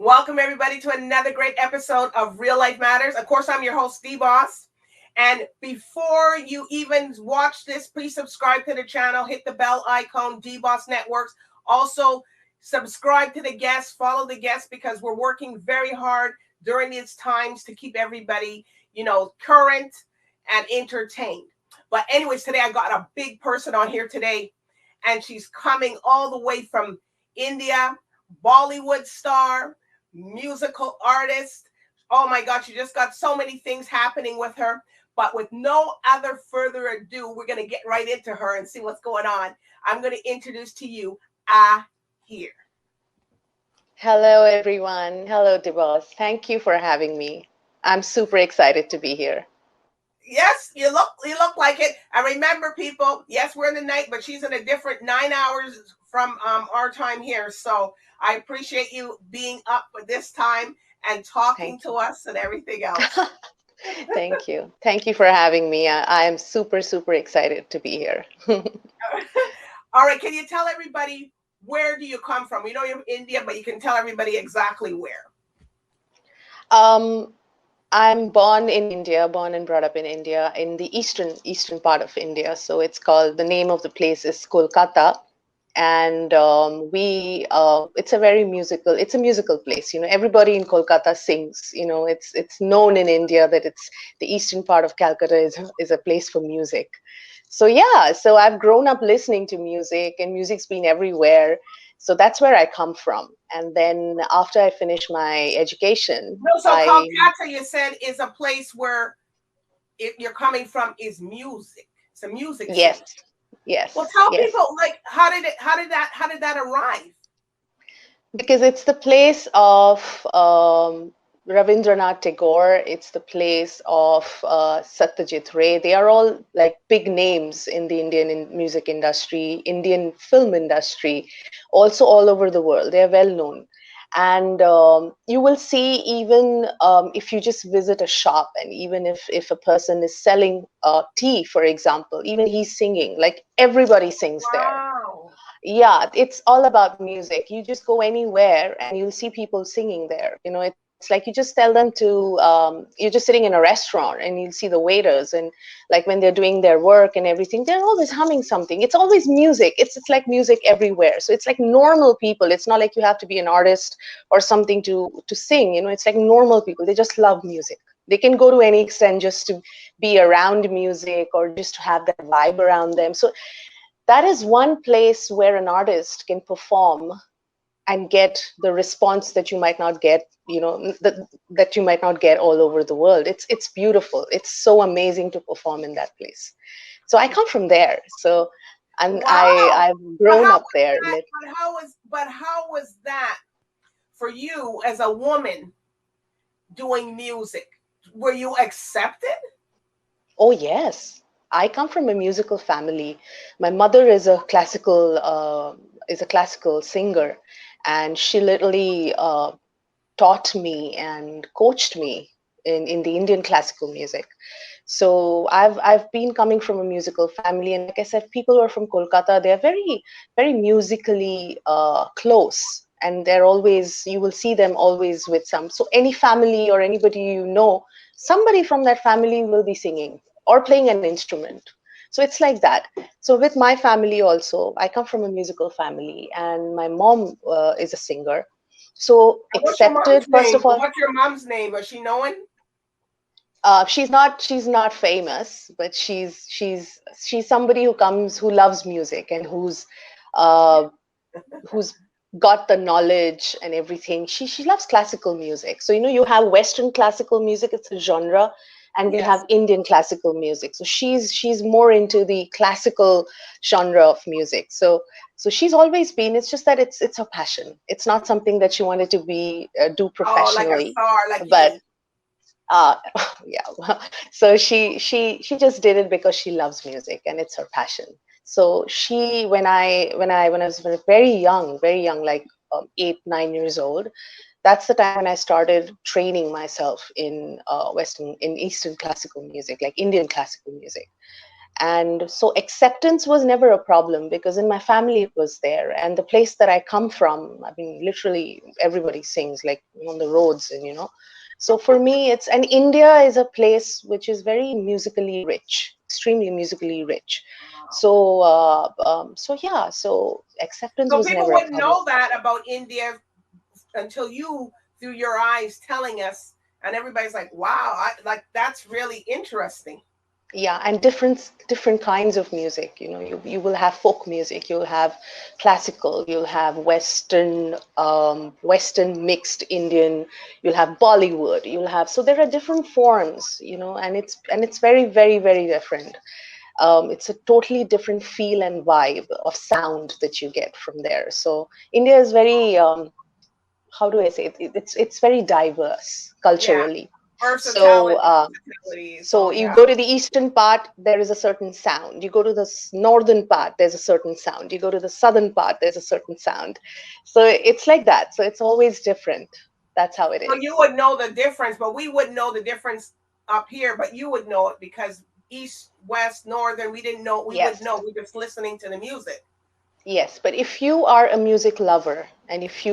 Welcome everybody to another great episode of Real Life Matters. Of course, I'm your host, DBoss. And before you even watch this, please subscribe to the channel, hit the bell icon, DBoss Networks. Also, subscribe to the guests, follow the guests, because we're working very hard during these times to keep everybody, current and entertained. But anyways, today I got a big person on here today, and she's coming all the way from India, Bollywood star, musical artist. Oh my God, she just got so many things happening with her. But with no other further ado, we're going to get right into her and see what's going on. I'm going to introduce to you Ahir. Hello, everyone. Hello, DBoss. Thank you for having me. I'm super excited to be here. Yes, you look like it. And remember, people, yes, we're in the night, but she's in a different 9 hours from our time here. So I appreciate you being up for this time and talking to us and everything else. Thank you. Thank you for having me. I am super, super excited to be here. All right. Can you tell everybody, where do you come from? We know you're from India, but you can tell everybody exactly where. I'm born in India, born and brought up in India, in the eastern part of India. So the name of the place is Kolkata. And it's a musical place. Everybody in Kolkata sings. It's known in India that it's the eastern part of Calcutta is a place for music. So yeah, so I've grown up listening to music, and music's been everywhere. So that's where I come from. And then after I finished my education, Kolkata, you said, is a place where you're coming from is music. It's a music yes. city. Yes. Well, tell people, like, how did that arrive? Because it's the place of Rabindranath Tagore. It's the place of Satyajit Ray. They are all like big names in the Indian music industry, Indian film industry, also all over the world. They are well known. And you will see, even if you just visit a shop, and even if a person is selling tea, for example, even he's singing, like everybody sings there. Yeah, it's all about music. You just go anywhere and you'll see people singing there. It's like you just tell them you're just sitting in a restaurant and you'll see the waiters, and like when they're doing their work and everything, they're always humming something. It's always music. It's like music everywhere. So it's like normal people. It's not like you have to be an artist or something to sing. It's like normal people. They just love music. They can go to any extent just to be around music or just to have that vibe around them. So that is one place where an artist can perform and get the response that you might not get, that you might not get all over the world. It's beautiful. It's so amazing to perform in that place. So I come from there. So I've grown up there. But how was that for you as a woman doing music? Were you accepted? Oh, yes. I come from a musical family. My mother is a classical singer, and she literally taught me and coached me in the Indian classical music. So I've been coming from a musical family, and like I said, people who are from Kolkata, they're very, very musically close, and you will see them always with some. So any family or anybody somebody from that family will be singing or playing an instrument. So it's like that. So with my family also, I come from a musical family, and my mom is a singer. So accepted, first of all. What's your mom's name? Was she known? She's not famous, but she's somebody who loves music, and who's got the knowledge and everything. She loves classical music. So you have Western classical music, it's a genre, and we have Indian classical music. So she's more into the classical genre of music. So she's always been. It's just that it's her passion. It's not something that she wanted to do professionally. Oh, like a star, but yeah. So she just did it because she loves music and it's her passion. So when I was very young, like 8-9 years old, that's the time when I started training myself in Eastern classical music, like Indian classical music. And so acceptance was never a problem because in my family it was there. And the place that I come from, I mean, literally everybody sings like on the roads and, So for me, and India is a place which is very musically rich, extremely musically rich. So yeah, so acceptance So was people never a wouldn't problem. know that about India until you, through your eyes, telling us, and everybody's like, "Wow, that's really interesting." Yeah, and different kinds of music. You will have folk music, you'll have classical, you'll have Western mixed Indian, you'll have Bollywood, so there are different forms, and it's very, very, very different. It's a totally different feel and vibe of sound that you get from there. So India is very, how do I say it? It's very diverse Yeah, culturally. So versatility. So you yeah. go to the eastern part, there is a certain sound. You go to the northern part, there's a certain sound. You go to the southern part, there's a certain sound. So it's like that. So it's always different. That's how it So is. you would know the difference, but we wouldn't know the difference up here. But you would know it because east, west, northern, we didn't know. We Yes. wouldn't know. We're just listening to the music. Yes, but if you are a music lover and if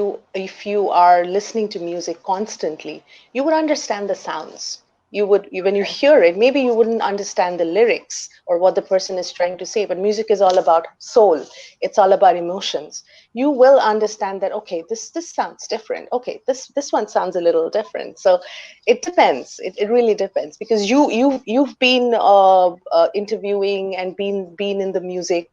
you are listening to music constantly, you would understand the sounds. When you Okay. hear it, maybe you wouldn't understand the lyrics or what the person is trying to say, but music is all about soul. It's all about emotions. You will understand that, okay, this sounds different. Okay, this one sounds a little different. So it depends. It really depends because you've been interviewing and been in the music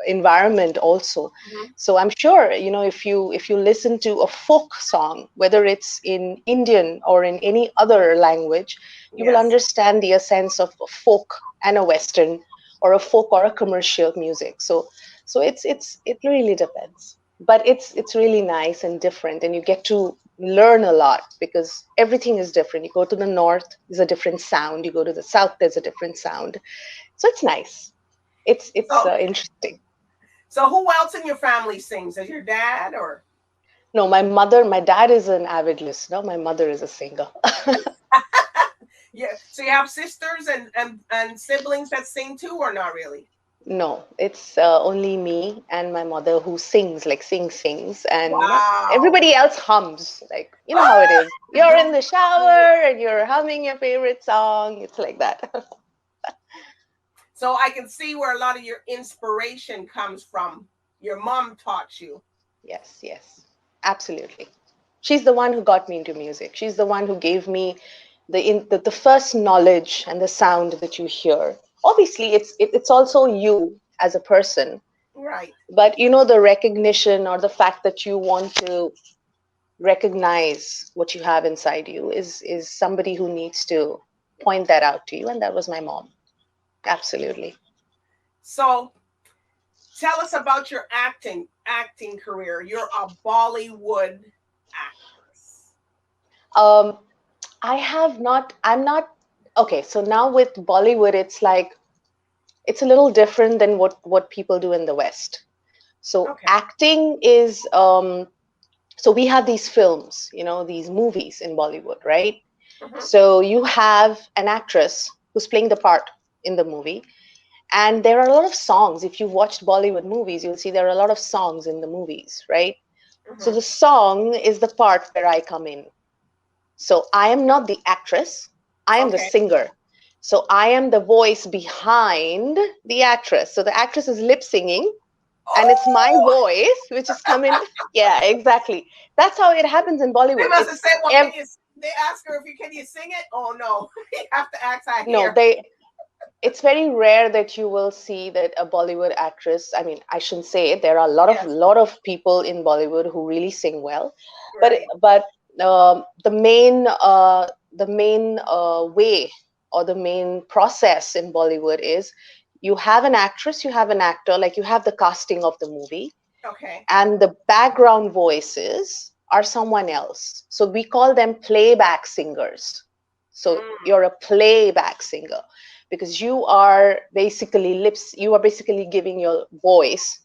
environment also. Mhm. So I'm sure, if you listen to a folk song, whether it's in Indian or in any other language, you will Yes. understand the essence of a folk and a Western, or a folk or a commercial music. So it really depends. But it's really nice and different, and you get to learn a lot because everything is different. You go to the north, there's a different sound. You go to the south, there's a different sound. So it's nice. It's So, interesting. so who else in your family sings? Is your dad or? No, my dad is an avid listener. My mother is a singer. Yeah. So you have sisters and siblings that sing too, or not really? No, it's only me and my mother who sings, like sings, and Wow. everybody else hums. Like, you know how it is. You're in Do the shower and you're humming your favorite song. It's like that. So I can see where a lot of your inspiration comes from. Your mom taught you. Yes, yes, absolutely. She's the one who got me into music. She's the one who gave me the first knowledge and the sound that you hear. Obviously, it's also you as a person, Right. but the recognition or the fact that you want to recognize what you have inside you is somebody who needs to point that out to you, and that was my mom. Absolutely. So tell us about your acting career. You're a Bollywood actress. um I'm not. Okay, so now with Bollywood, it's like it's a little different than what people do in the West. So Okay. acting is so we have these films, these movies in Bollywood, right? Mm-hmm. So you have an actress who's playing the part in the movie, and there are a lot of songs. If you've watched Bollywood movies, you'll see there are a lot of songs in the movies, right? So Mm-hmm. the song is the part where I come in. So I am not the actress, I am the Okay. singer. So I am the voice behind the actress. So the actress is lip singing, and it's my Oh, voice which is coming. Yeah, exactly. That's how it happens in they Bollywood. must have It's said, "Well, can you?" They ask her if you can you sing it. Oh no, you have to ask no, Ahir. it's very rare that you will see that a Bollywood actress. I mean, I shouldn't say it. There are a lot of Yes. people in Bollywood who really sing well, but Right. the main way or the main process in Bollywood is you have an actress, you have an actor, like you have the casting of the movie, Okay. and the background voices are someone else. So we call them playback singers. So Mm. you're a playback singer because you are basically giving your voice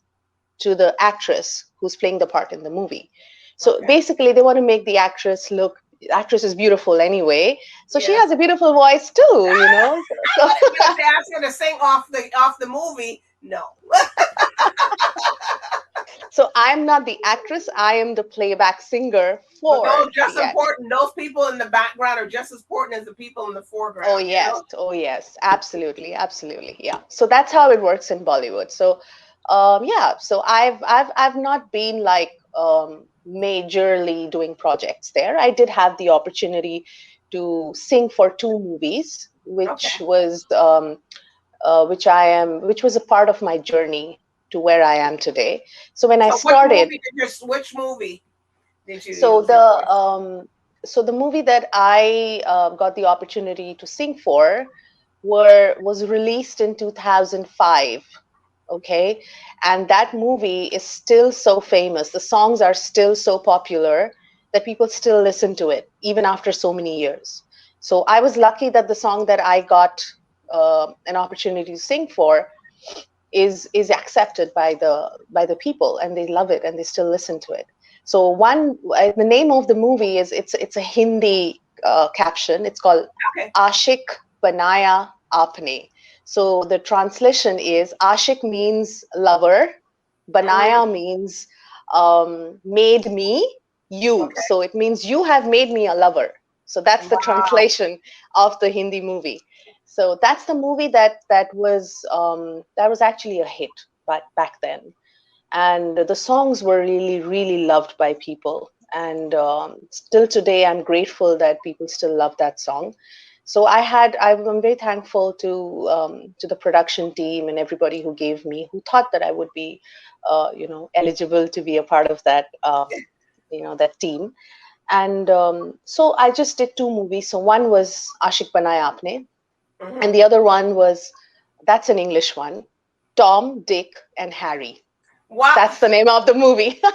to the actress who's playing the part in the movie. So Okay. basically they want to make the actress look actress is beautiful anyway, so she Yes. has a beautiful voice too, you know. So But if they ask her to sing off the movie, no. so I'm not the actress, I am the playback singer But for those just the actress. important. Those people in the background are just as important as the people in the Oh foreground. You yes, know. oh yes, absolutely, absolutely, yeah. So that's how it works in Bollywood. So, yeah. So I've not been like majorly doing projects there. I did have the opportunity to sing for two movies, Okay. which was a part of my journey to where I am today. So when I So started, which movie did you so use your voice? the movie that I got the opportunity to sing for was released in 2005. Okay, and that movie is still so famous. The songs are still so popular that people still listen to it even after so many years. So I was lucky that the song that I got an opportunity to sing for is accepted by the people, and they love it and they still listen to it. So the name of the movie is, it's a Hindi caption. It's called Okay. Ashik Banaya Apne. So the translation is, Ashik means lover, Hmm. Banaya means made me, you. Okay. So it means you have made me a lover. So that's the Wow. translation of the Hindi movie. So that's the movie that was actually a hit back then, and the songs were really really loved by people. And still today, I'm grateful that people still love that song. So I'm very thankful to the production team and everybody who thought that I would be, eligible to be a part of that, that team. And so I just did two movies. So one was Ashik Banaya Apne, and Hmm. the other one was, that's an English one, Tom, Dick, and Harry. Wow. That's the name of the movie. Wow.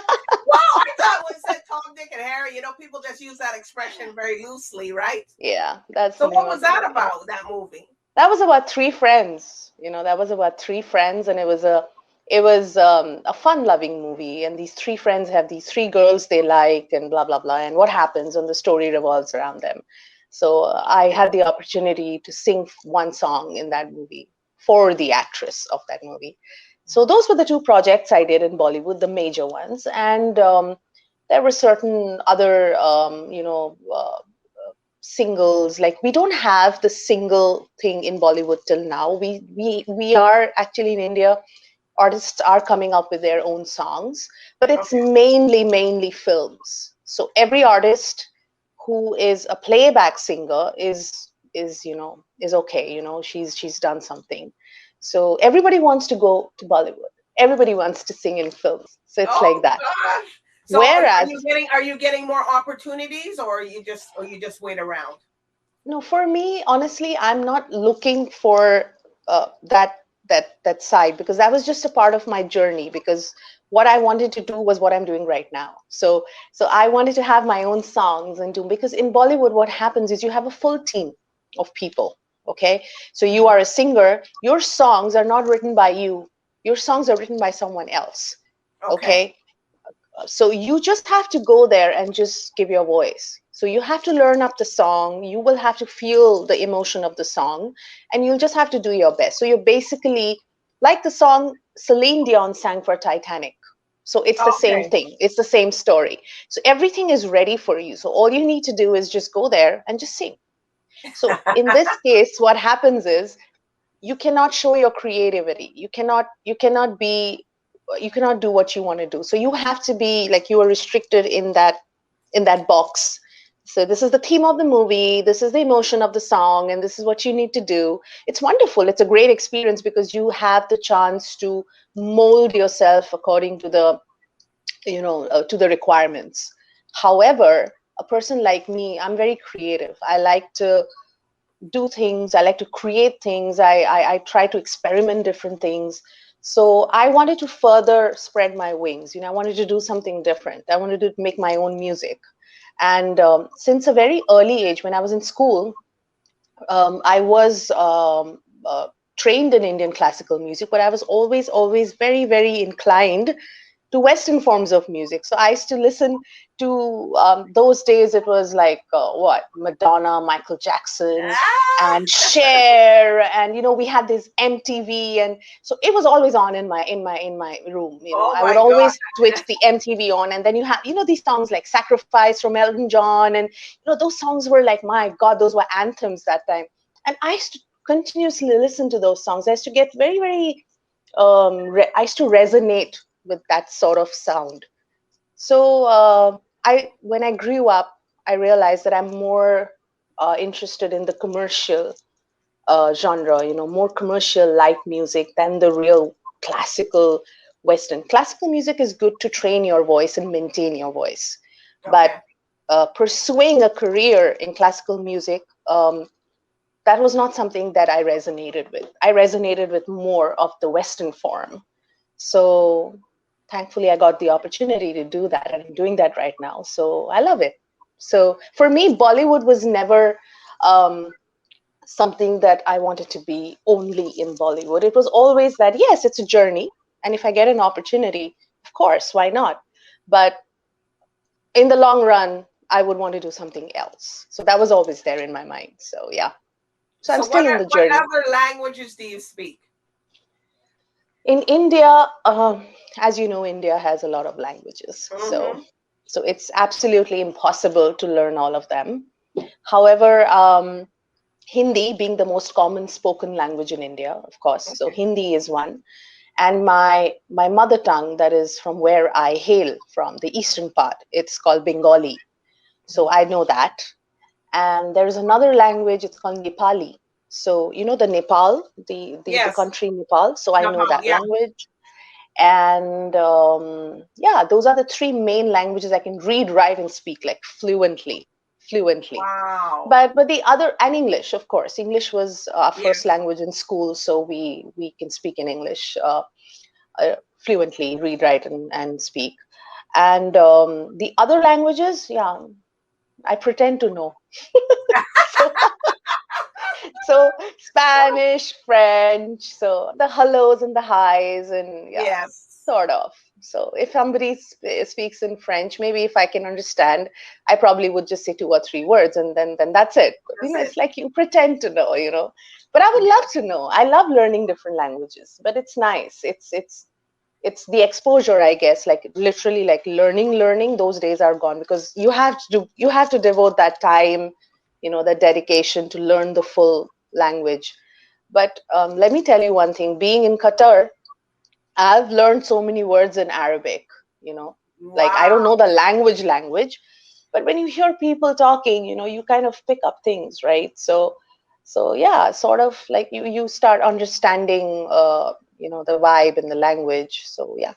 I thought when it said Tom, Dick, and Harry, people just use that expression very loosely, right? Yeah, that's So the name what of was the that movie. about? That movie? That was about three friends. That was about three friends, and it was a fun-loving movie. And these three friends have these three girls they like, and blah blah blah. And what happens, and the story revolves around them. So I had the opportunity to sing one song in that movie for the actress of that movie. So those were the two projects I did in Bollywood, the major ones. And there were certain other, singles. Like, we don't have the single thing in Bollywood till now. We are actually, in India, artists are coming up with their own songs, but it's Okay. mainly films. So every artist who is a playback singer is okay. She's done something. So everybody wants to go to Bollywood. Everybody wants to sing in films. So it's like Oh that. gosh. So Whereas, are you getting more opportunities, or you just wait around? no, for me, honestly, I'm not looking for that side, because that was just a part of my journey. Because what I wanted to do was what I'm doing right now. So I wanted to have my own songs and do, because in Bollywood, what happens is you have a full team of people. Okay, so you Mhm. are a singer. Your songs are not written by you. Your songs are written by someone else. Okay. Okay, so you just have to go there and just give your voice. So you have to learn up the song, you will have to feel the emotion of the song, and you'll just have to do your best. So you're basically like the song Celine Dion sang for Titanic. So it's the same Okay. thing, it's the same story. So everything is ready for you, so all you need to do is just go there and just sing. So in this case, what happens is, you cannot show your creativity, you cannot do what you want to do. So you have to be like, you are restricted in that box. So this is the theme of the movie, this is the emotion of the song, and this is what you need to do. It's wonderful, it's a great experience, because you have the chance to mold yourself according to the requirements. However, a person like me, I'm very creative. I like to do things, I like to create things, I try to experiment different things. So I wanted to further spread my wings. I wanted to do something different. I wanted to make my own music. And since a very early age, when I was in school, I was trained in Indian classical music, but I was always very very inclined to Western forms of music. So I used to listen to those days. It was like what, Madonna, Michael Jackson, Ah! and Cher, and we had this MTV, and so it was always on in my room. Oh I would my God. always switch the MTV on, and then you have these songs like "Sacrifice" from Elton John, and those songs were like, my God, those were anthems that time. And I used to continuously listen to those songs. I used to get very, very I used to resonate with that sort of sound. So when I grew up, I realized that I'm more interested in the commercial genre, more commercial light music than the real classical Western. Classical music is good to train your voice and maintain your voice, but Okay. pursuing a career in classical music, that was not something that I resonated with. I resonated with more of the Western form. So thankfully, I got the opportunity to do that, and I'm doing that right now. So I love it. So for me, Bollywood was never something that I wanted to be only in Bollywood. It was always that, yes, it's a journey. And if I get an opportunity, of course, why not? But in the long run, I would want to do something else. So that was always there in my mind. So yeah. So I'm So still in the what journey. other languages do you speak? In India, as you know, India has a lot of languages. Mm-hmm. So it's absolutely impossible to learn all of them. However, Hindi being the most common spoken language in India, of course. So Okay. Hindi is one. And my mother tongue, that is from where I hail from, the eastern part, it's called Bengali. So I know that. And there's another language, it's called Nepali. So the Nepal, the Yes. country Nepal. So I know Nepal. that Yeah. language. And yeah, those are the three main languages I can read, write, and speak like fluently. Wow. But the other, and English, of course. English was our first Yes. language in school, so we can speak in English fluently, read, write, and speak. And the other languages, yeah, I pretend to know. So so Spanish, French, so the hellos and the highs, and yeah, Yes. sort of. So if somebody speaks in French, maybe if I can understand, I probably would just say two or three words, and then that's it. But, That's it. it's like you pretend to know. But I would Yeah. love to know. I love learning different languages, but it's nice. It's the exposure, I guess, like literally like learning. Those days are gone, because you have to devote that time, that dedication to learn the full language. But let me tell you one thing, being in Qatar, I've learned so many words in Arabic, you know, like I don't Wow. know the language, but when you hear people talking, you kind of pick up things, right? So yeah, sort of like you start understanding, the vibe and the language. So yeah,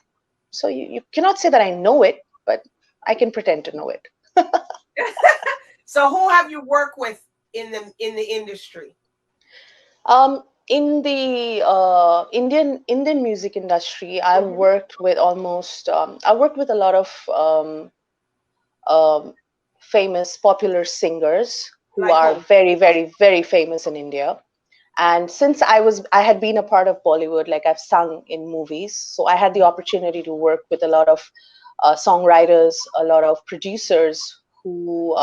so you cannot say that I know it, but I can pretend to know it. So who have you worked with in the industry? In the Indian music industry, Hmm. I worked with a lot of um, famous popular singers who Like are whom? very, very, very famous in India. And since I had been a part of Bollywood, like I've sung in movies, so I had the opportunity to work with a lot of songwriters, a lot of producers who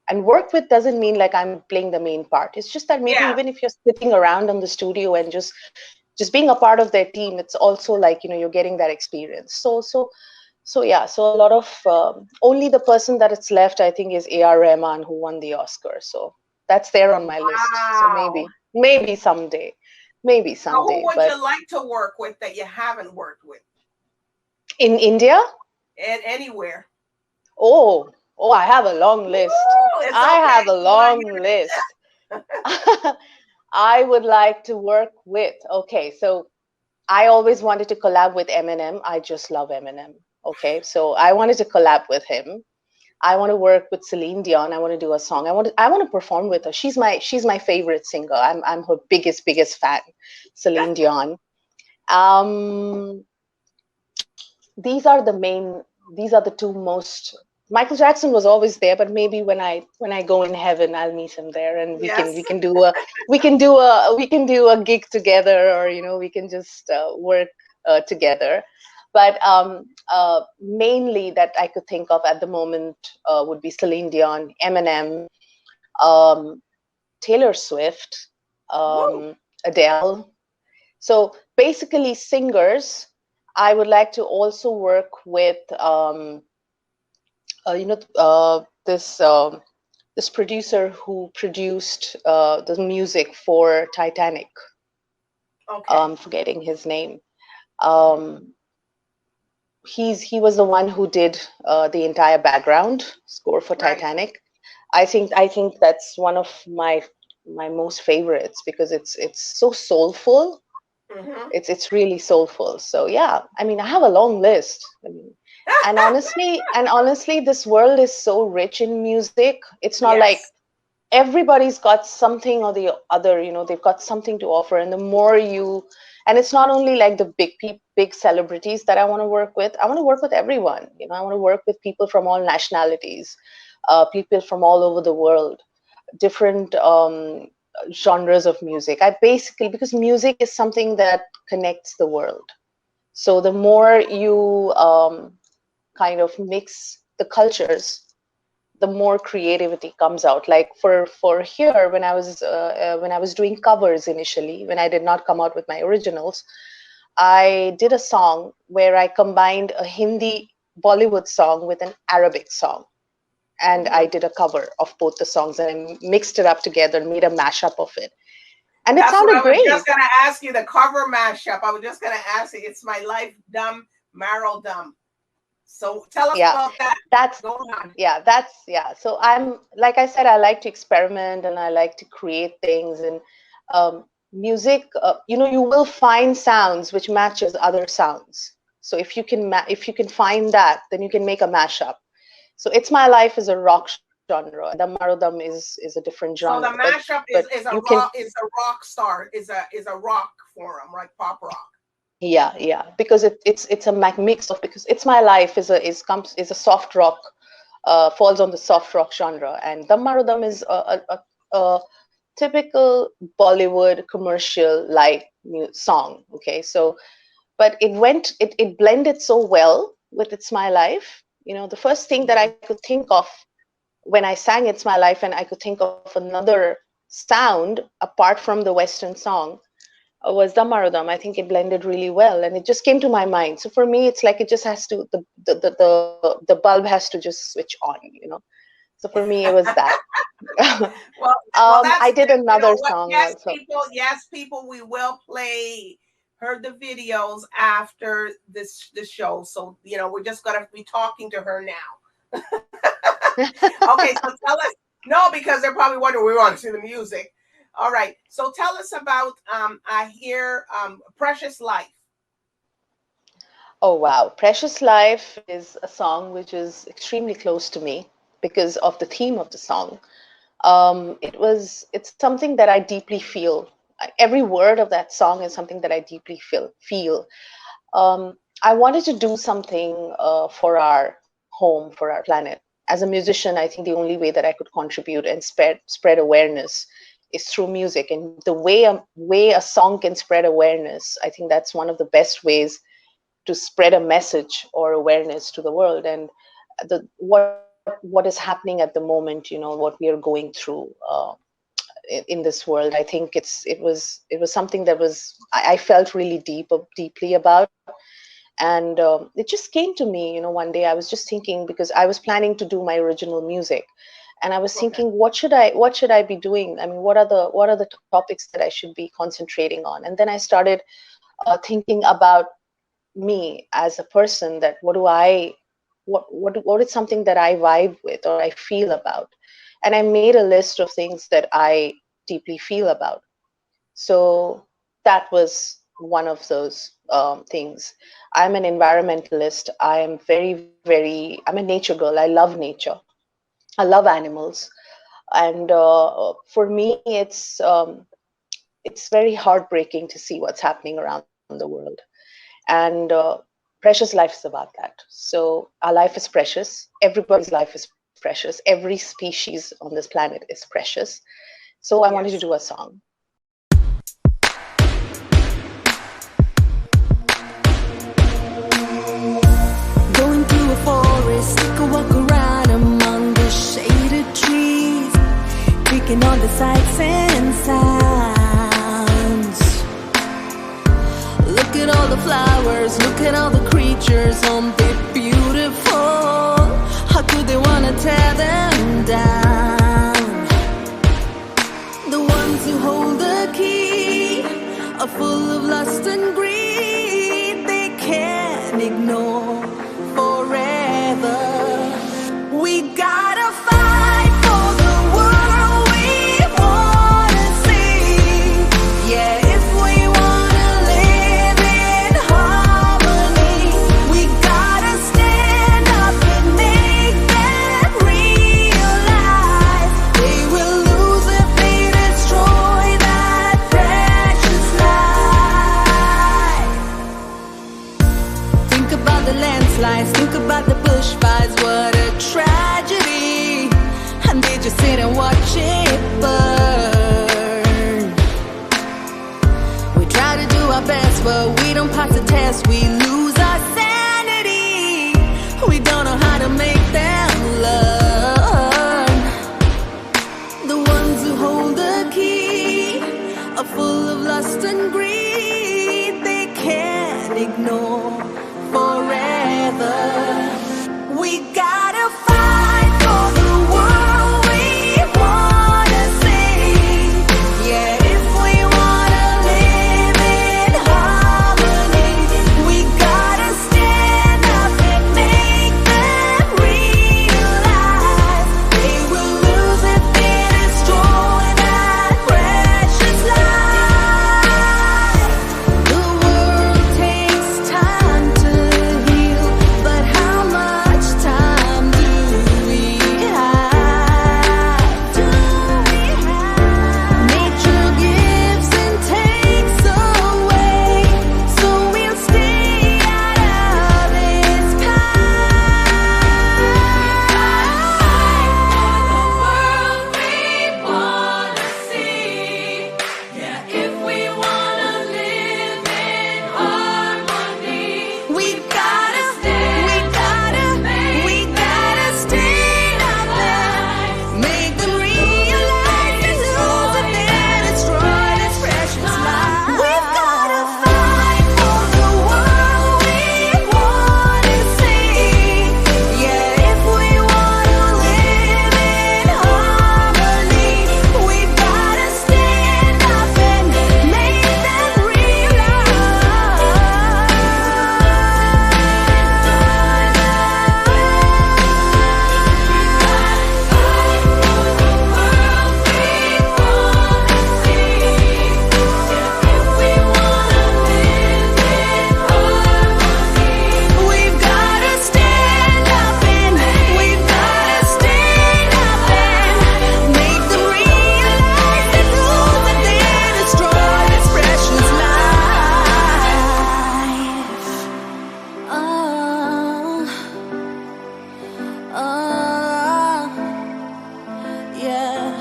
and work with doesn't mean like I'm playing the main part. It's just that maybe Yeah. even if you're sitting around in the studio and just being a part of their team, it's also like you're getting that experience. So yeah, so a lot of only the person that it's left, I think, is A.R. Rahman, who won the Oscar. So that's there on my list. So Wow. maybe So who someday. would But you like to work with that you haven't worked with? in India, And anywhere. oh, I have a long list. Woo! It's I okay. have a We want to long hear list. I would like to work with. Okay, so I always wanted to collab with Eminem. I just love Eminem. Okay, so I wanted to collab with him. I want to work with Celine Dion. I want to do a song. I want to perform with her. She's my favorite singer. I'm her biggest fan, Celine Dion. Um, these are the main. These are the two most. Michael Jackson was always there, but maybe when I go in heaven, I'll meet him there, and we can Yes. we can do a we can do a gig together, or we can just work together. But mainly that I could think of at the moment would be Celine Dion, Eminem, um, Taylor Swift, Woo. Adele. So basically singers. I would like to also work with, this this producer who produced the music for Titanic. Okay. Forgetting his name. Mhm. Um, he was the one who did the entire background score for Right. Titanic. I think that's one of my most favorites because it's so soulful. Hmm. It's really soulful. So yeah, I mean, I have a long list. I mean, and honestly, this world is so rich in music. It's not like Yes. everybody's got something or the other, they've got something to offer. And the more you, and it's not only like the big celebrities that I want to work with. I want to work with everyone. I want to work with people from all nationalities, people from all over the world, different genres of music. I basically, because music is something that connects the world. So the more you kind of mix the cultures, the more creativity comes out. Like for here, when I was doing covers initially, when I did not come out with my originals, I did a song where I combined a Hindi Bollywood song with an Arabic song, and I Hmm. did a cover of both the songs, and I mixed it up together and made a mashup of it, and it That's what sounded I was great. just gonna ask you. The cover mashup. I was just gonna ask you. It's my life, dumb, marrow, dumb. So tell us Yeah, about that. that's Go on. yeah. So I'm, like I said, I like to experiment and I like to create things. And music, you will find sounds which matches other sounds. So if you can find that, then you can make a mashup. So It's My Life is a rock genre, and the Marodam is a different So the genre, but mashup but is a you can. rock star is a rock forum, right? Pop rock. Yeah, because it's a mix of, because It's My Life is a soft rock, falls on the soft rock genre, and the Marodam is a typical Bollywood commercial like song. Okay, so but it blended so well with It's My Life. The first thing that I Mhm. could think of when I sang It's My Life, and I could think of another sound apart from the Western song, was Damarodam. I think it blended really well, and it just came to my mind. So for me, it's like it just has to, the bulb has to just switch on. So for me, it was that. Well, well, I that's did good. You know another what? song also. Yes, people, we will play her the videos after this show. So we're just gonna be talking to her now. Okay, so tell us. No, because they're probably wondering we want to see the music. All right, so tell us about I hear Precious Life. Oh wow, Precious Life is a song which is extremely close to me because of the theme of the song. It's something that I deeply feel. Every word of that song is something that I deeply feel. I wanted to do something for our home, for our planet. As a musician, I think the only way that I could contribute and spread awareness is through music. And the way a song can spread awareness, I think that's one of the best ways to spread a message or awareness to the world. And what is happening at the moment, what we are going through in this world, I think it was something that I felt really deeply about. And it just came to me, one day I was just thinking, because I was planning to do my original music, and I was Okay. thinking, what should I be doing? I mean, what are the topics that I should be concentrating on? And then I started thinking about me as a person, that what is something that I vibe with or I feel about. And I made a list of things that I deeply feel about. So that was one of those things. I'm an environmentalist. I am I'm a nature girl. I love nature. I love animals. And for me, it's very heartbreaking to see what's happening around the world. And precious life is about that. So our life is precious. Everybody's life is precious. Every species on this planet is precious. So I wanted to Yes. do a song. taking all the sights and sounds. Look at all the flowers, look at all the creatures, aren't they beautiful? How could they wanna tear them down? The ones who hold the key are full of lust and greed. They can't ignore forever. We gotta fight for the world we wanna see. Yeah, if we wanna live in harmony, we gotta stand up and make them realize they will lose if they destroy that precious life. Think about the landslides, think about the bushfires, what a tragedy. And they just sit and watch it burn. We try to do our best, but we don't pass the test. We lose our sanity. We don't know how to make them learn. The ones who hold the key are full of lust and greed. They can't ignore forever. We gotta fight for the world we wanna see. Yeah, if we wanna live in harmony, we gotta stand up and make them realize they will lose if they destroy that precious life. The world takes time to heal, but how much time do we have? Nature gives and takes away, so we'll stay out of this world we wanna see. Yeah, if we wanna live in harmony, we gotta stand up there, make them realize they lose if they destroy this precious life. We've gotta fight for the world we wanna see. Yeah, if we wanna live in harmony, we've gotta stand up and make them We've gotta stand up and we've gotta stand up and make them realize they lose if they destroy this precious life. Yeah.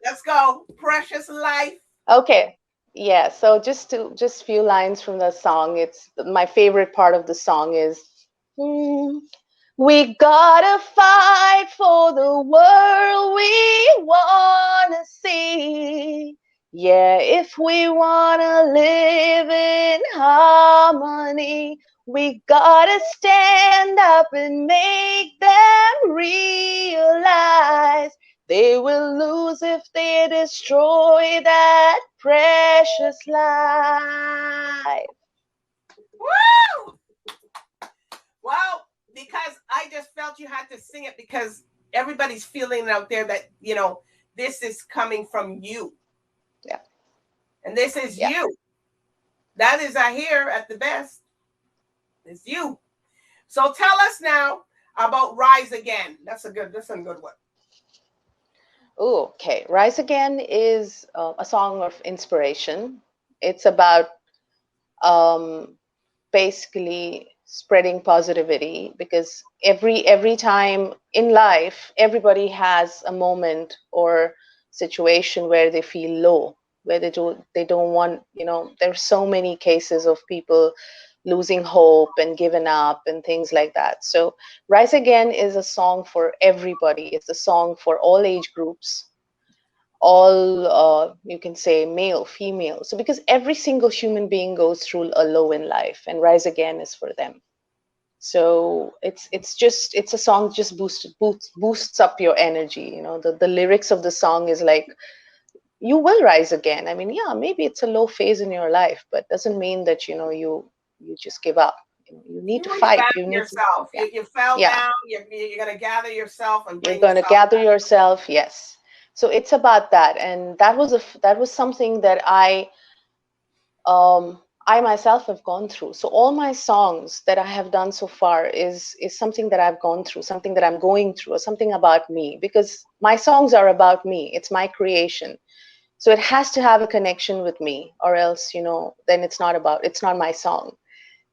Let's go. Precious life. Okay. Yeah. So just few lines from the song. It's my favorite part of the song is we gotta fight for the world we wanna see. Yeah, if we wanna live in harmony, we gotta stand up and make them realize they will lose if they destroy that precious life. Woo! Well, because I just felt you had to sing it because everybody's feeling it out there that, you know, this is coming from you. Yeah. And this is you. That is Ahir at the best. It's you. So tell us now about Rise Again. That's a good one. Oh, okay. Rise Again is a song of inspiration. It's about basically spreading positivity, because every time in life, everybody has a moment or situation where they feel low, where they don't want, there's so many cases of people losing hope and giving up and things like that. So Rise Again is a song for everybody. It's a song for all age groups, all you can say male, female. So because every single human being goes through a low in life, and Rise Again is for them. So it's a song just boosts up your energy. You know, the lyrics of the song is like, you will rise again. I mean, yeah, maybe it's a low phase in your life, but doesn't mean that you just give up. You need to fight. You need yourself. To, yeah. You fell Yeah. down. You're gonna gather yourself and you're going to gather yourself. Yes. So it's about that, and that was something that I myself have gone through. So all my songs that I have done so far is something that I've gone through, something that I'm going through, or something about me, because my songs are about me. It's my creation. So it has to have a connection with me, or else, then it's not my song.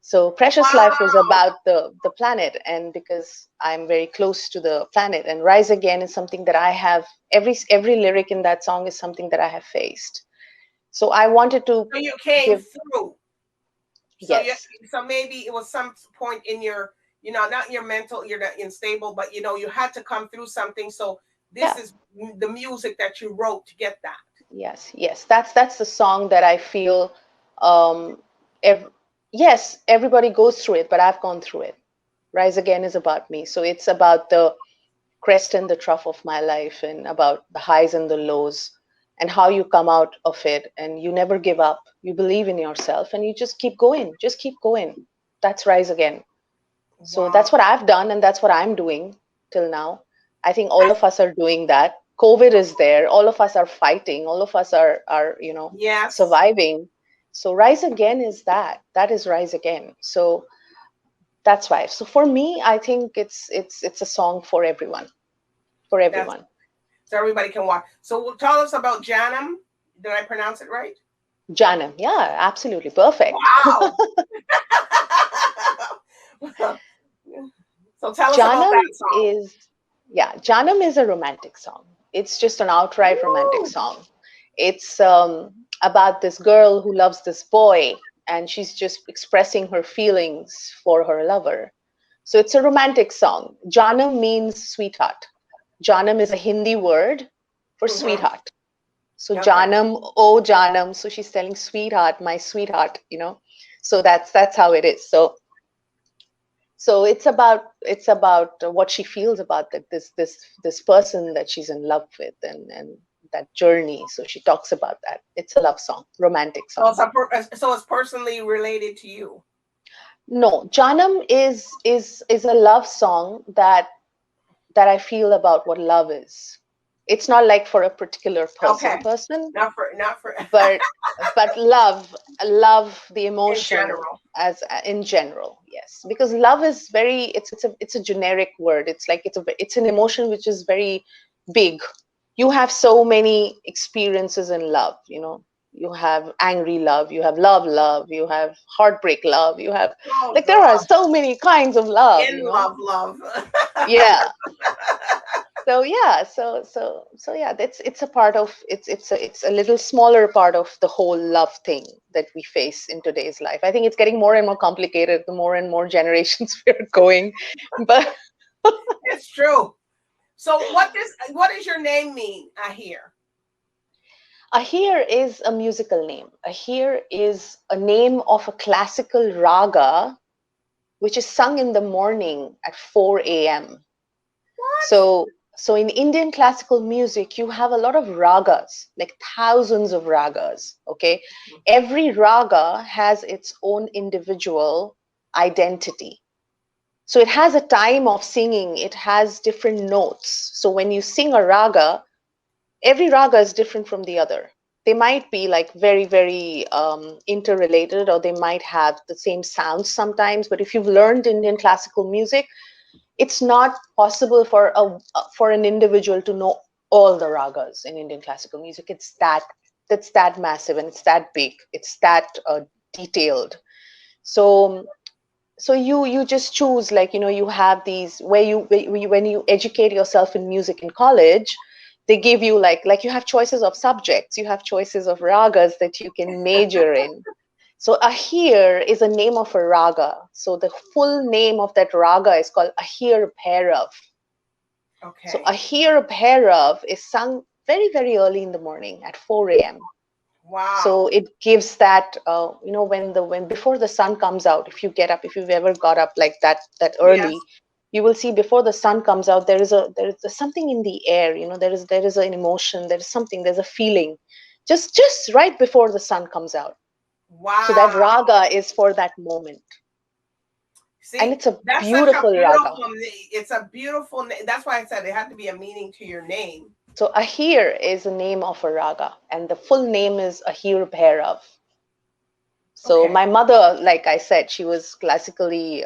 So Precious Life was about the planet, and because I'm very close to the planet, and Rise Again is something that I have, every lyric in that song is something that I have faced. So I wanted to. So you came through. So yes. So maybe it was some point in your, not your mental, you're not unstable, but you had to come through something. So this is the music that you wrote to get that. Yes. That's the song that I feel. Yes, everybody goes through it, but I've gone through it. Rise Again is about me. So it's about the crest and the trough of my life, and about the highs and the lows, and how you come out of it, and you never give up. You believe in yourself, and you just keep going. Just keep going. That's Rise Again. So that's what I've done, and that's what I'm doing till now. I think all of us are doing that. COVID is there. All of us are fighting. All of us are surviving. So Rise Again is that. That is Rise Again. So that's why. So for me, I think it's a song for everyone. For everyone. So everybody can watch. So tell us about Janam. Did I pronounce it right? Janam. Yeah, absolutely. Perfect. Wow. So tell us about that song. Janam is a romantic song. It's just an outright romantic song. It's about this girl who loves this boy, and she's just expressing her feelings for her lover. So it's a romantic song. Janam means sweetheart. Janam is a Hindi word for sweetheart. So Janam, oh Janam. So she's telling sweetheart, my sweetheart, So that's how it is. So it's about what she feels about this person that she's in love with, and that journey. So she talks about that. It's a love song, romantic song. So it's personally related to you. No, Janam is a love song that I feel about what love is. It's not like for a particular person. Not for. but love the emotion in general, yes, because love is very, it's a generic word. It's like it's an emotion which is very big. You have so many experiences in love. You have angry love, you have love, you have heartbreak love, you have there are so many kinds of love. Love. Yeah. So yeah, it's a part of it's a little smaller part of the whole love thing that we face in today's life. I think it's getting more and more complicated the more and more generations we're going, but it's true. So what does your name mean, Ahir? Ahir is a musical name. Ahir is a name of a classical raga, which is sung in the morning at 4 a.m. So in Indian classical music, you have a lot of ragas, like thousands of ragas, okay? Every raga has its own individual identity. So it has a time of singing, it has different notes. So when you sing a raga, every raga is different from the other. They might be like very, very interrelated, or they might have the same sounds sometimes. But if you've learned Indian classical music, it's not possible for an individual to know all the ragas in Indian classical music. It's that massive, and it's that big. It's that detailed. So you just choose, like, you have these when you educate yourself in music in college, they give you like you have choices of subjects, you have choices of ragas that you can major in. So Ahir is a name of a raga. So the full name of that raga is called Ahir Bhairav. So Okay. Ahir Bhairav is sung very, very early in the morning at 4 a.m. Wow. So it gives that, when before the sun comes out, if you get up, if you've ever got up like that Yes. early, you will see before the sun comes out, there is something in the air. There is an emotion, there is something, there's a feeling, just right before the sun comes out. So that Wow. raga is for that moment, and See, it's a that's such a beautiful raga. beautiful, it's a beautiful name. That's why I said it had to be a meaning to your name. So Ahir is a name of a raga, and the full name is Ahir Bhairav. So Okay. my mother, like I said, she was classically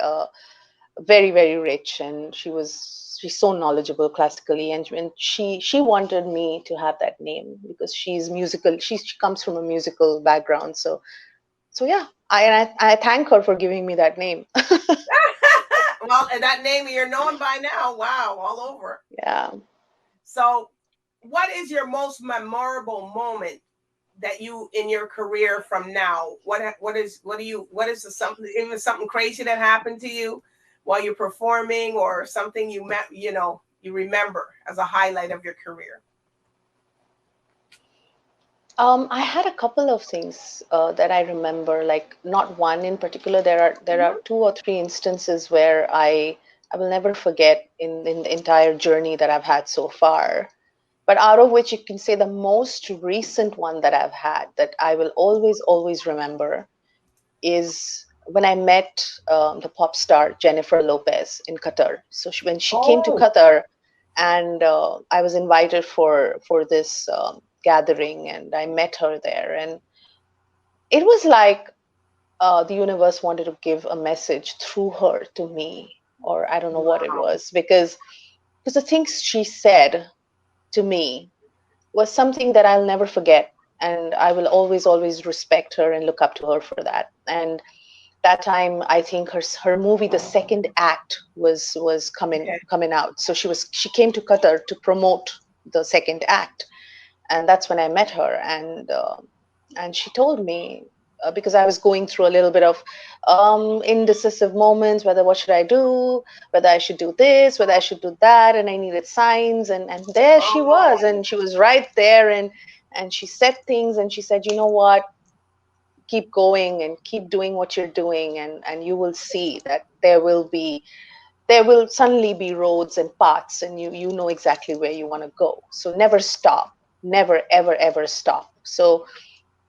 very, very rich, and she's so knowledgeable classically, and she wanted me to have that name because she's musical. She comes from a musical background. So yeah, I thank her for giving me that name. Well, and that name you're known by now. Wow, all over. Yeah. So, what is your most memorable moment that you in your career from now? What is the something, even something crazy that happened to you while you're performing, or something you met, you remember as a highlight of your career? I had a couple of things that I remember, like not one in particular. There are Mhm. two or three instances where I will never forget in the entire journey that I've had so far. But out of which you can say the most recent one that I've had that I will always remember is when I met the pop star Jennifer Lopez in Qatar. So when she came to Oh, Qatar, and I was invited for this gathering, and I met her there, and it was like the universe wanted to give a message through her to me, or I don't know what it wow. was, because the things she said to me was something that I'll never forget. And I will always respect her and look up to her for that. And that time, I think her movie, the second act, was coming Okay. coming out. So she came to Qatar to promote the second act, and that's when I met her. And she told me, because I was going through a little bit of indecisive moments, whether what should I do, whether I should do this, whether I should do that, and I needed signs, and there she was, Oh, and she was right there, and she said things, and she said, you know what, keep going and keep doing what you're doing, and you will see that there will suddenly be roads and paths, and you know exactly where you want to go. So never stop, never ever stop. So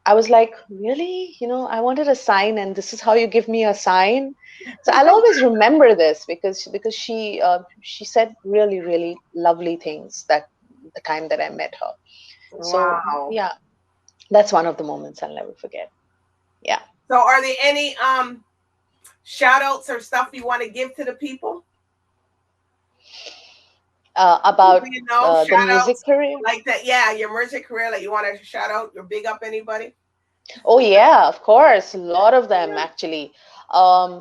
I was like, really? I wanted a sign, and this is how you give me a sign? So I'll always remember this because she said really, really lovely things that the time that I met her. So wow. yeah, that's one of the moments I'll never forget. Yeah. So, are there any shout outs or stuff you want to give to the people? About the Shout music outs career. like that. Yeah, your music career that you want to shout out or big up anybody? Oh yeah, of course, a lot of them actually.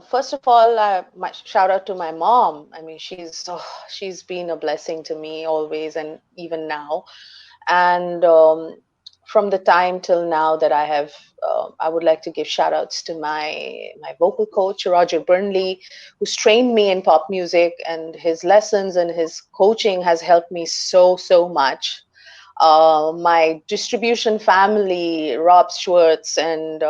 First of all, my shout out to my mom. I mean, she's been a blessing to me always, and even now. And from the time till now that I would like to give shout outs to my vocal coach Roger Burnley, who's trained me in pop music, and his lessons and his coaching has helped me so much. My distribution family, Rob Schwartz and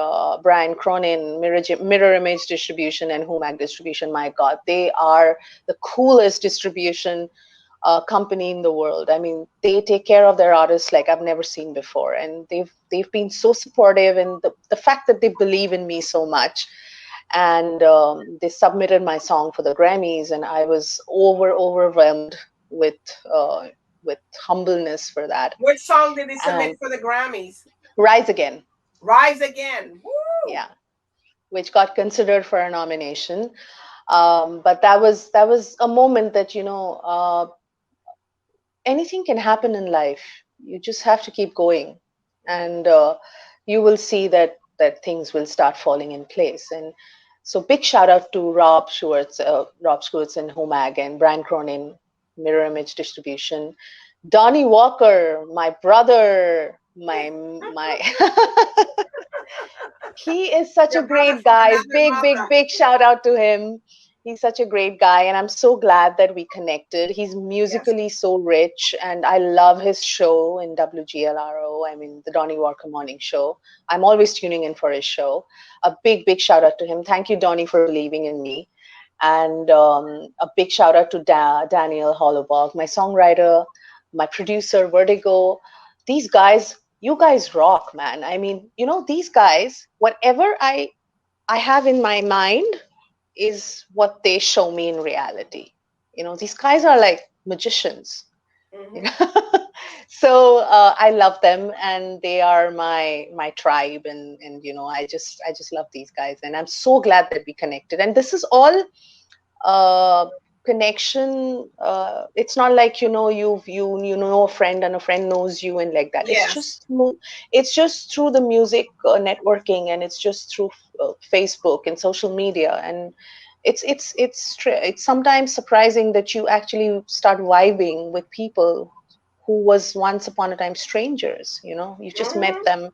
Brian Cronin, Mirror Image Distribution and Humag Distribution, my God, they are the coolest distribution company in the world. I mean, they take care of their artists like I've never seen before, and they've been so supportive, and the fact that they believe in me so much. And they submitted my song for the Grammys, and I was overwhelmed with uh, with humbleness for that. Which song did they submit And for the Grammys? Rise Again, Rise Again. Woo! yeah, which got considered for a nomination. But that was a moment that anything can happen in life. You just have to keep going, and you will see that things will start falling in place. And so, big shout out to Rob Schwartz and Homag, and Brian Cronin, Mirror Image Distribution, Donnie Walker, my brother, my He is such a Your brother great from guy. another mother. Big shout out to him. He's such a great guy, and I'm so glad that we connected. He's Yes. musically so rich, and I love his show in WGLRO. I mean, the Donnie Walker Morning Show. I'm always tuning in for his show. A big shout out to him. Thank you, Donnie, for believing in me. And a big shout out to Daniel Hollowberg, my songwriter, my producer, Vertigo. These guys, you guys rock, man. I mean, these guys, whatever I have in my mind is what they show me in reality. These guys are like magicians. Mm-hmm. So I love them, and they are my tribe, and I just love these guys, and I'm so glad that we connected. And this is all connection. It's not like you know a friend and a friend knows you and like that. Yes. It's just through the music networking, and it's just through Facebook and social media, and it's sometimes surprising that you actually start vibing with people who was once upon a time strangers. You just met Mm-hmm. them,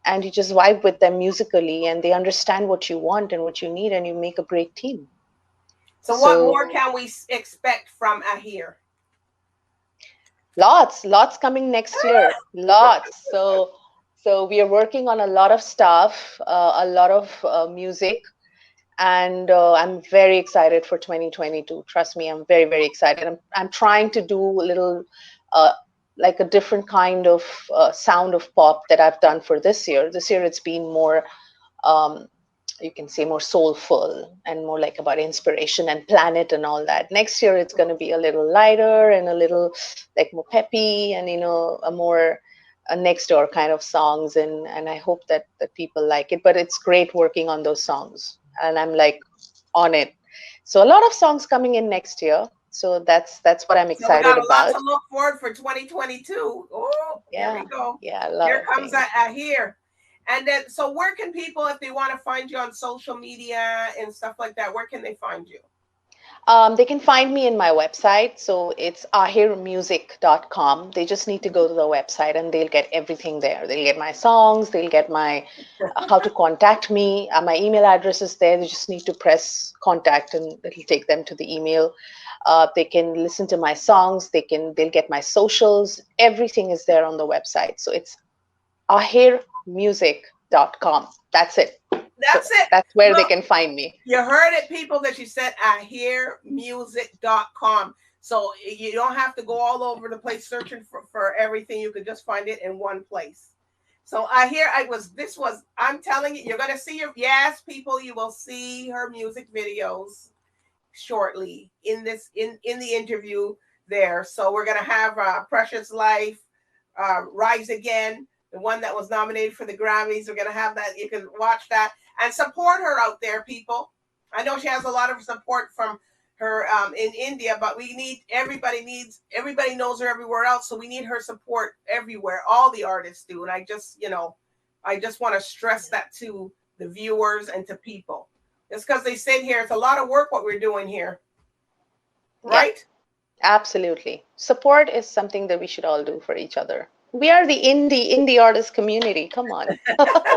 and you just vibe with them musically, and they understand what you want and what you need, and you make a great team. So what more can we expect from Ahir? Lots coming next year. Lots. So we are working on a lot of stuff, a lot of music, and I'm very excited for 2022. Trust me, I'm very excited. I'm trying to do a little like a different kind of sound of pop that I've done for this year. This year it's been more you can say more soulful and more like about inspiration and planet and all that. Next year it's going to be a little lighter and a little like more peppy, and a more next door kind of songs, and I hope that people like it. But it's great working on those songs, and I'm like on it. So a lot of songs coming in next year. So that's what I'm excited So we got a lot about. to look forward for 2022. Oh, Yeah. Here we go. Yeah, a lot Here of comes things. Ahir. And then, so where can people, if they want to find you on social media and stuff like that, where can they find you? They can find me in my website. So it's ahirmusic.com. They just need to go to the website, and they'll get everything there. They'll get my songs, they'll get my how to contact me. My email address is there. They just need to press contact, and it'll take them to the email. They can listen to my songs. They'll get my socials. Everything is there on the website. So it's ahirmusic.com. That's it. That's it. That's where they can find me. You heard it, people, that she said ahirmusic.com. So you don't have to go all over the place searching for everything. You can just find it in one place. So I'm telling you, you're going to see yes, people, you will see her music videos shortly in the interview there. So we're going to have Precious Life, Rise Again, the one that was nominated for the Grammys. We're going to have that. You can watch that and support her out there, people. I know she has a lot of support from her in India, but everybody knows her everywhere else. So we need her support everywhere. All the artists do. And I just want to stress that to the viewers and to people. It's because they sit here. It's a lot of work what we're doing here. Right? Yeah, absolutely. Support is something that we should all do for each other. We are the indie artist community. Come on.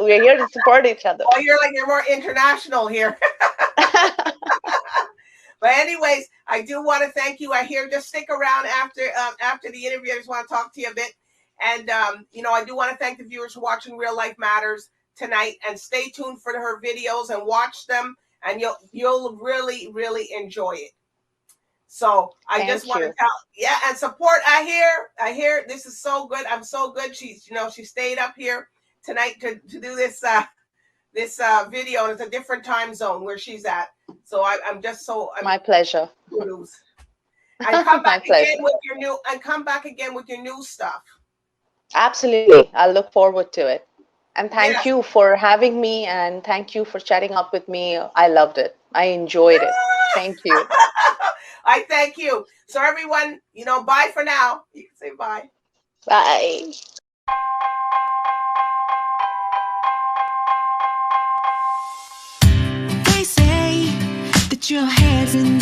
We're here to support each other. Oh, you're more international here. But anyways, I do want to thank you. Ahir, just stick around after the interview. I just want to talk to you a bit. And, I do want to thank the viewers for watching Real Life Matters tonight, and stay tuned for her videos and watch them, and you'll really, really enjoy it. So I just want to and support Ahir. This is so good. I'm so good. She stayed up here tonight to do this video, and it's a different time zone where she's at. So I'm my pleasure. And come back again with your new stuff. Absolutely. I'll look forward to it. And thank you for having me, and thank you for chatting up with me. I loved it. I enjoyed it. Thank you. I thank you. So everyone, bye for now. You can say bye. Bye. They say that your head's in